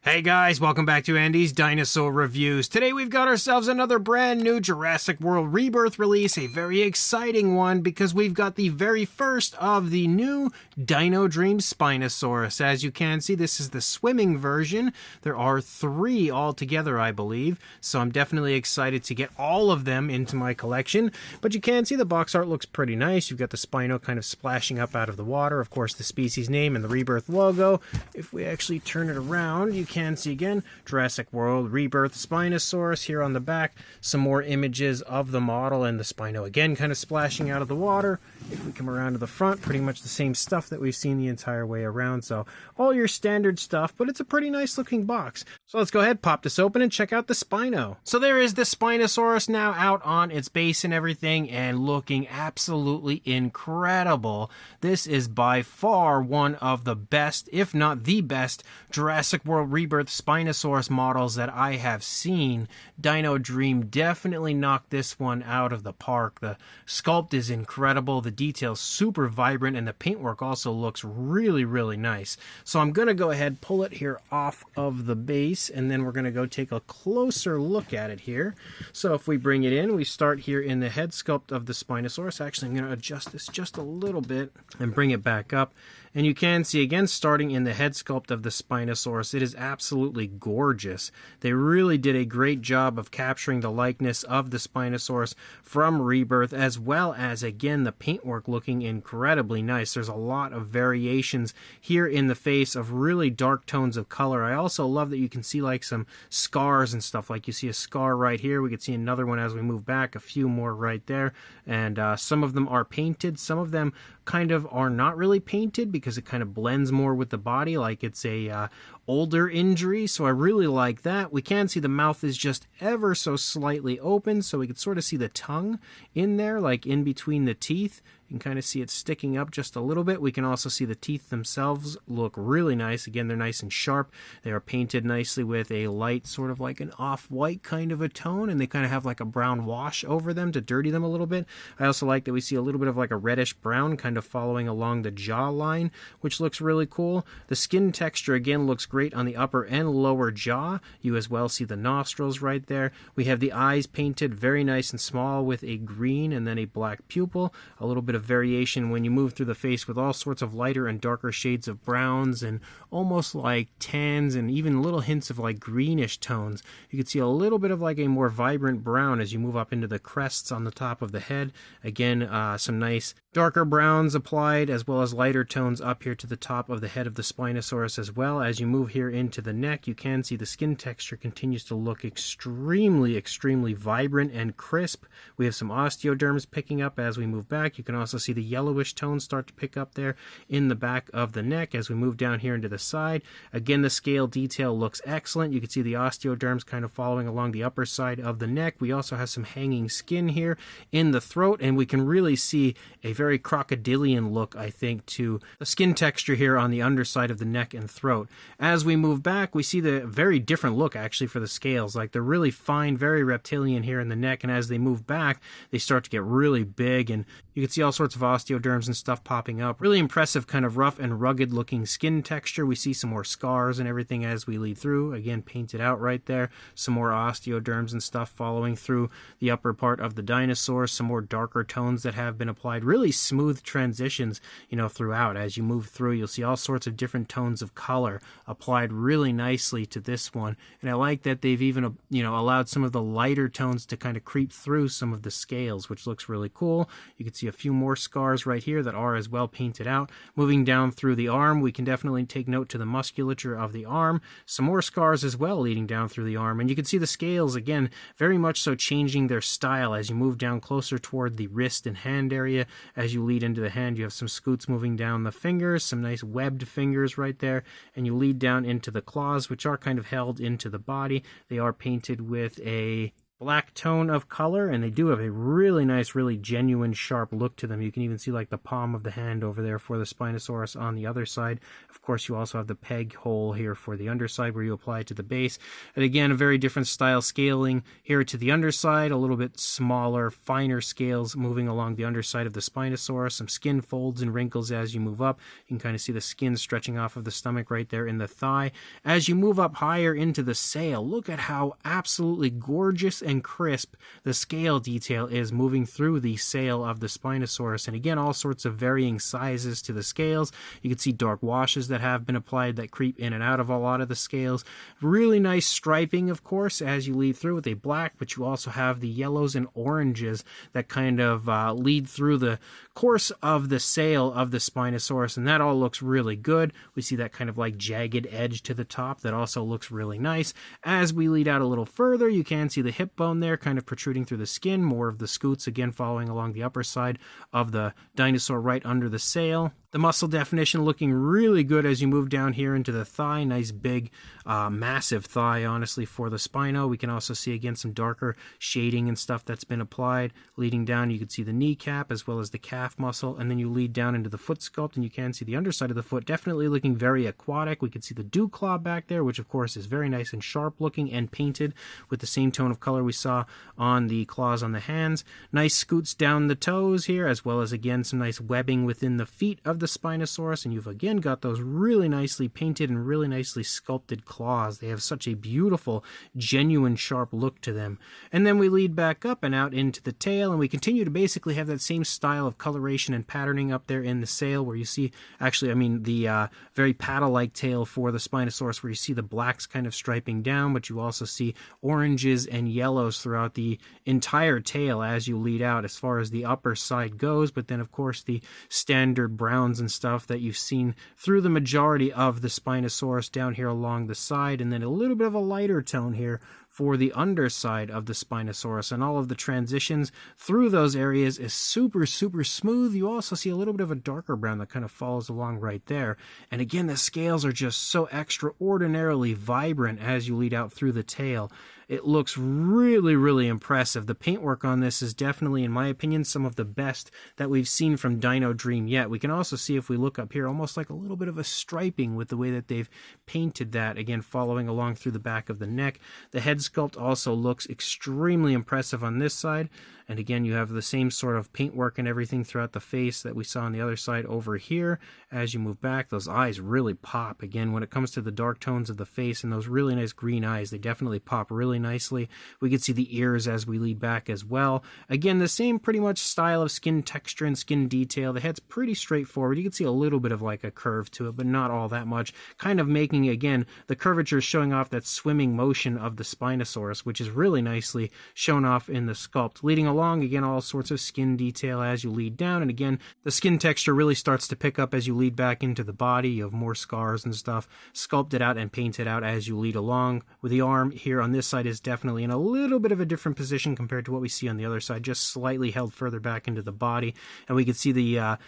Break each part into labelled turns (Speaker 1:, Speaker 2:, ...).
Speaker 1: Hey guys, welcome back to Andy's Dinosaur Reviews. Today we've got ourselves another brand new Jurassic World Rebirth release, a very exciting one because we've got the very first of the new Dino Dream Spinosaurus. As you can see, this is the swimming version. There are 3 altogether, I believe, so I'm definitely excited to get all of them into my collection. But you can see the box art looks pretty nice. You've got the Spino kind of splashing up out of the water, of course the species name and the Rebirth logo. If we actually turn it around, you can see again Jurassic World Rebirth Spinosaurus here on the back. Some more images of the model and the Spino again kind of splashing out of the water. If we come around to the front, pretty much the same stuff that we've seen the entire way around. So all your standard stuff, but it's a pretty nice looking box. So let's go ahead, pop this open and check out the Spino. So there is the Spinosaurus now out on its base and everything and looking absolutely incredible. This is by far one of the best, if not the best, Jurassic World Rebirth Spinosaurus models that I have seen. Dino Dream definitely knocked this one out of the park. The sculpt is incredible, the details super vibrant, and the paintwork also looks really nice. So I'm going to go ahead, pull it here off of the base, and then we're going to go take a closer look at it here. So if we bring it in, we start here in the head sculpt of the Spinosaurus. Actually, I'm going to adjust this just a little bit and bring it back up. And you can see, again, starting in the head sculpt of the Spinosaurus, it is absolutely gorgeous. They really did a great job of capturing the likeness of the Spinosaurus from Rebirth, as well as, again, the paintwork looking incredibly nice. There's a lot of variations here in the face of really dark tones of color. I also love that you can see like some scars and stuff. Like you see a scar right here. We could see another one as we move back, a few more right there. And some of them are painted. Some of them kind of are not really painted because it kind of blends more with the body, like it's a older injury. So I really like that. We can see the mouth is just ever so slightly open, so we can sort of see the tongue in there, like in between the teeth. You can kind of see it sticking up just a little bit. We can also see the teeth themselves look really nice. Again, they're nice and sharp. They are painted nicely with a light, sort of like an off-white kind of a tone, and they kind of have like a brown wash over them to dirty them a little bit. I also like that we see a little bit of like a reddish brown kind of following along the jawline, which looks really cool. The skin texture, again, looks great on the upper and lower jaw. You as well see the nostrils right there. We have the eyes painted very nice and small with a green and then a black pupil. A little bit of variation when you move through the face with all sorts of lighter and darker shades of browns and almost like tans and even little hints of like greenish tones. You can see a little bit of like a more vibrant brown as you move up into the crests on the top of the head. Again, some nice darker browns applied, as well as lighter tones up here to the top of the head of the Spinosaurus as well. As you move here into the neck, you can see the skin texture continues to look extremely vibrant and crisp. We have some osteoderms picking up as we move back. You can also see the yellowish tones start to pick up there in the back of the neck as we move down here into the side. Again, the scale detail looks excellent. You can see the osteoderms kind of following along the upper side of the neck. We also have some hanging skin here in the throat, and we can really see a very crocodilian look, I think, to the skin texture here on the underside of the neck and throat. As we move back, we see the very different look actually for the scales. Like they're really fine, very reptilian here in the neck, and as they move back, they start to get really big, and you can see all sorts of osteoderms and stuff popping up. Really impressive kind of rough and rugged looking skin texture. We see some more scars and everything as we lead through. Again, painted out right there. Some more osteoderms and stuff following through the upper part of the dinosaur. Some more darker tones that have been applied. Really smooth transitions, throughout. As you move through, you'll see all sorts of different tones of color applied really nicely to this one. And I like that they've even, allowed some of the lighter tones to kind of creep through some of the scales, which looks really cool. You can see a few more scars right here that are as well painted out. Moving down through the arm, we can definitely take note to the musculature of the arm. Some more scars as well leading down through the arm. And you can see the scales, again, very much so changing their style as you move down closer toward the wrist and hand area. As you lead into the hand, you have some scoots moving down the fingers, some nice webbed fingers right there, and you lead down into the claws, which are kind of held into the body. They are painted with a black tone of color, and they do have a really nice, really genuine sharp look to them. You can even see like the palm of the hand over there for the Spinosaurus on the other side. Of course, you also have the peg hole here for the underside where you apply it to the base. And again, a very different style scaling here to the underside, a little bit smaller, finer scales moving along the underside of the Spinosaurus, some skin folds and wrinkles as you move up. You can kind of see the skin stretching off of the stomach right there in the thigh. As you move up higher into the sail, look at how absolutely gorgeous and crisp the scale detail is moving through the sail of the Spinosaurus. And again, all sorts of varying sizes to the scales. You can see dark washes that have been applied that creep in and out of a lot of the scales. Really nice striping, of course, as you lead through with a black, but you also have the yellows and oranges that kind of lead through the course of the sail of the Spinosaurus, and that all looks really good. We see that kind of like jagged edge to the top that also looks really nice. As we lead out a little further, you can see the hip bone there kind of protruding through the skin, more of the scutes again following along the upper side of the dinosaur right under the sail. The muscle definition looking really good as you move down here into the thigh. Nice big, massive thigh, honestly, for the Spino. We can also see, again, some darker shading and stuff that's been applied. Leading down, you can see the kneecap as well as the calf muscle. And then you lead down into the foot sculpt, and you can see the underside of the foot definitely looking very aquatic. We can see the dew claw back there, which, of course, is very nice and sharp looking and painted with the same tone of color we saw on the claws on the hands. Nice scoots down the toes here, as well as, again, some nice webbing within the feet of the Spinosaurus, and you've again got those really nicely painted and really nicely sculpted claws. They have such a beautiful, genuine, sharp look to them. And then we lead back up and out into the tail, and we continue to basically have that same style of coloration and patterning up there in the sail, where you see, actually, I mean, the very paddle-like tail for the Spinosaurus, where you see the blacks kind of striping down, but you also see oranges and yellows throughout the entire tail as you lead out as far as the upper side goes, but then, of course, the standard browns and stuff that you've seen through the majority of the Spinosaurus down here along the side, and then a little bit of a lighter tone here for the underside of the Spinosaurus, and all of the transitions through those areas is super, super smooth. You also see a little bit of a darker brown that kind of follows along right there. And again, the scales are just so extraordinarily vibrant as you lead out through the tail. It looks really, really impressive. The paintwork on this is definitely, in my opinion, some of the best that we've seen from Dino Dream yet. We can also see, if we look up here, almost like a little bit of a striping with the way that they've painted that, again, following along through the back of the neck. The head sculpt also looks extremely impressive on this side. And again, you have the same sort of paintwork and everything throughout the face that we saw on the other side over here. As you move back, those eyes really pop. Again, when it comes to the dark tones of the face and those really nice green eyes, they definitely pop really nicely. We can see the ears as we lead back as well. Again, the same pretty much style of skin texture and skin detail. The head's pretty straightforward. You can see a little bit of like a curve to it, but not all that much. Kind of making, again, the curvature showing off that swimming motion of the Spinosaurus, which is really nicely shown off in the sculpt. Leading along, again, all sorts of skin detail as you lead down, and again, the skin texture really starts to pick up as you lead back into the body. You have more scars and stuff sculpted out and painted out as you lead along. With the arm here on this side is definitely in a little bit of a different position compared to what we see on the other side, just slightly held further back into the body, and we can see the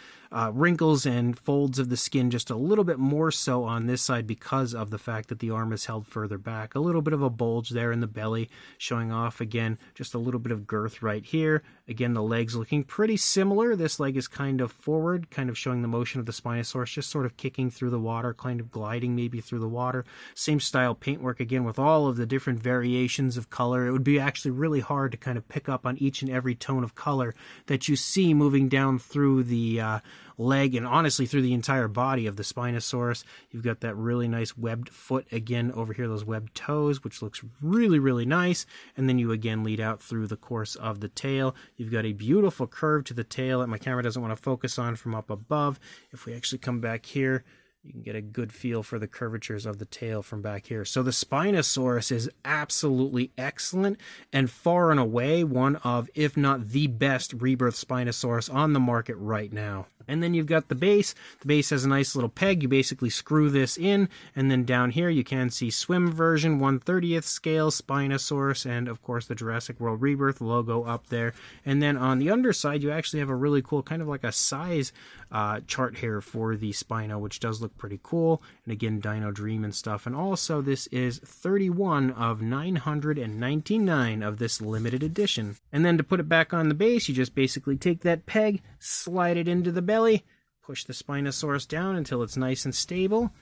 Speaker 1: wrinkles and folds of the skin just a little bit more so on this side because of the fact that the arm is held further back. A little bit of a bulge there in the belly showing off, again, just a little bit of girth right here. Again, the legs looking pretty similar. This leg is kind of forward, kind of showing the motion of the Spinosaurus, just sort of kicking through the water, kind of gliding maybe through the water. Same style paintwork, again, with all of the different variations of color. It would be actually really hard to kind of pick up on each and every tone of color that you see moving down through the leg and honestly through the entire body of the Spinosaurus. You've got that really nice webbed foot again over here, those webbed toes, which looks really, really nice. And then you again lead out through the course of the tail. You've got a beautiful curve to the tail that my camera doesn't want to focus on from up above. If we actually come back here, you can get a good feel for the curvatures of the tail from back here. So the Spinosaurus is absolutely excellent and far and away one of, if not the best, rebirth Spinosaurus on the market right now. And then you've got the base. The base has a nice little peg. You basically screw this in, and then down here you can see swim version, 1/30th scale Spinosaurus, and of course the Jurassic World Rebirth logo up there. And then on the underside you actually have a really cool kind of like a size chart here for the Spino, which does look pretty cool. And again, Dino Dream and stuff. And also, this is 31 of 999 of this limited edition. And then to put it back on the base, you just basically take that peg, slide it into the belly, push the Spinosaurus down until it's nice and stable.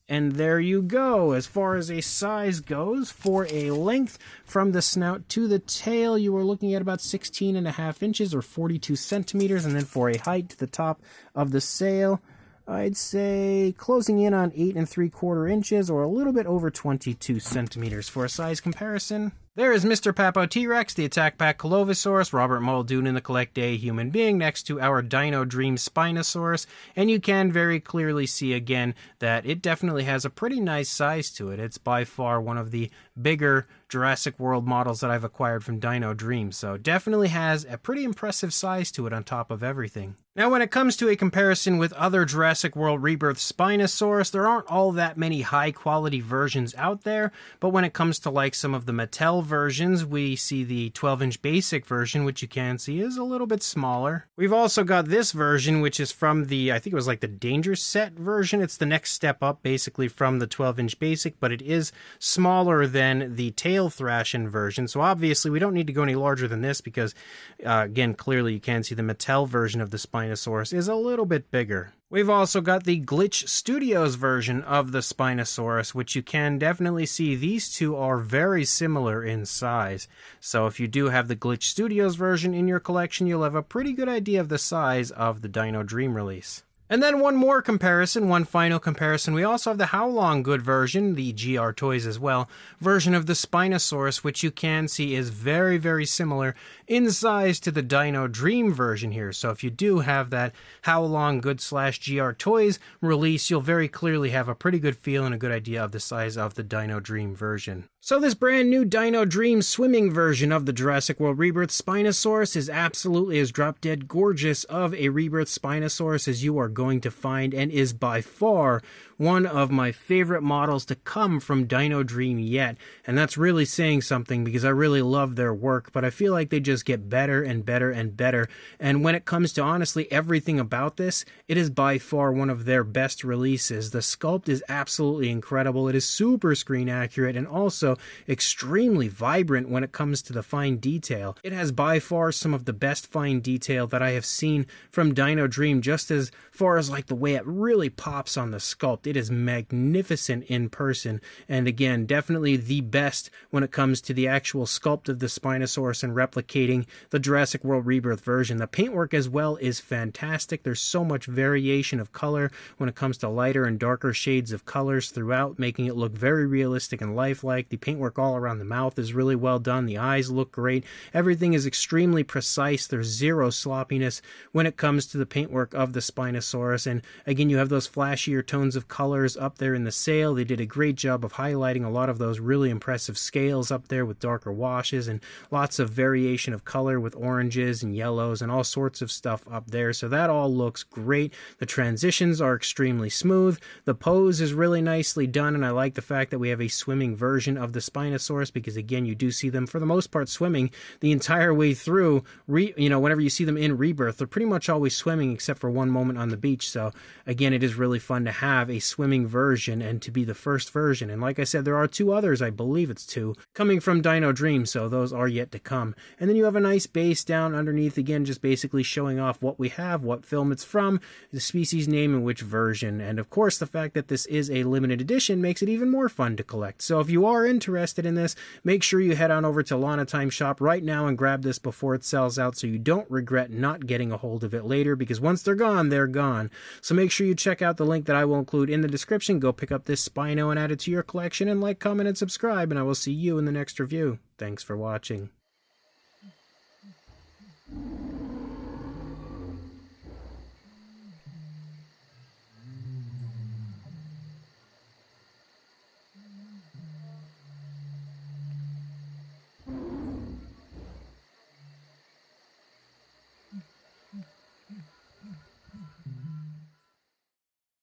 Speaker 1: And there you go. As far as a size goes, for a length from the snout to the tail, you are looking at about 16.5 inches or 42 centimeters. And then for a height to the top of the sail, I'd say closing in on 8 3/4 inches or a little bit over 22 centimeters. For a size comparison, there is Mr. Papo T-Rex, the Attack Pack Colovisaurus, Robert Muldoon in the Collect Day Human Being next to our Dino Dream Spinosaurus, and you can very clearly see again that it definitely has a pretty nice size to it. It's by far one of the bigger Jurassic World models that I've acquired from Dino Dream, so definitely has a pretty impressive size to it on top of everything. Now, when it comes to a comparison with other Jurassic World Rebirth Spinosaurus, there aren't all that many high-quality versions out there, but when it comes to like some of the Mattel versions, we see the 12-inch basic version, which you can see is a little bit smaller. We've also got this version, which is from the, I think it was like the Danger Set version. It's the next step up, basically, from the 12-inch basic, but it is smaller than the Tail Thrashing version, so obviously we don't need to go any larger than this because, again, clearly you can see the Mattel version of the Spinosaurus is a little bit bigger. We've also got the Glitch Studios version of the Spinosaurus, which you can definitely see these two are very similar in size. So if you do have the Glitch Studios version in your collection, you'll have a pretty good idea of the size of the Dino Dream release. And then one more comparison, one final comparison. We also have the How Long Good version, the GR Toys as well, version of the Spinosaurus, which you can see is very, very similar in size to the Dino Dream version here. So if you do have that How Long Good / GR Toys release, you'll very clearly have a pretty good feel and a good idea of the size of the Dino Dream version. So this brand new Dino Dream swimming version of the Jurassic World Rebirth Spinosaurus is absolutely as drop-dead gorgeous of a Rebirth Spinosaurus as you are going to find, and is by far one of my favorite models to come from Dino Dream yet. And that's really saying something because I really love their work, but I feel like they just get better and better and better. And when it comes to honestly everything about this, it is by far one of their best releases. The sculpt is absolutely incredible. It is super screen accurate and also extremely vibrant when it comes to the fine detail. It has by far some of the best fine detail that I have seen from Dino Dream, just as far as like the way it really pops on the sculpt. It is magnificent in person, and again, definitely the best when it comes to the actual sculpt of the Spinosaurus and replicating the Jurassic World Rebirth version. The paintwork as well is fantastic. There's so much variation of color when it comes to lighter and darker shades of colors throughout, making it look very realistic and lifelike. The paintwork all around the mouth is really well done. The eyes look great. Everything is extremely precise. There's zero sloppiness when it comes to the paintwork of the Spinosaurus. And again, you have those flashier tones of colors up there in the sail. They did a great job of highlighting a lot of those really impressive scales up there with darker washes and lots of variation of color with oranges and yellows and all sorts of stuff up there. So that all looks great. The transitions are extremely smooth. The pose is really nicely done, and I like the fact that we have a swimming version of the Spinosaurus because, again, you do see them for the most part swimming the entire way through. Whenever you see them in Rebirth, they're pretty much always swimming except for one moment on the beach. So again, it is really fun to have a swimming version and to be the first version. And like I said, there are two others, I believe it's two, coming from Dino Dream, so those are yet to come. And then you have a nice base down underneath, again, just basically showing off what we have, what film it's from, the species name, and which version. And of course, the fact that this is a limited edition makes it even more fun to collect. So if you are interested in this, make sure you head on over to Lana Time Shop right now and grab this before it sells out so you don't regret not getting a hold of it later, because once they're gone, they're gone. So make sure you check out the link that I will include in the description. Go pick up this Spino and add it to your collection, and like, comment, and subscribe, and I will see you in the next review. Thanks for watching.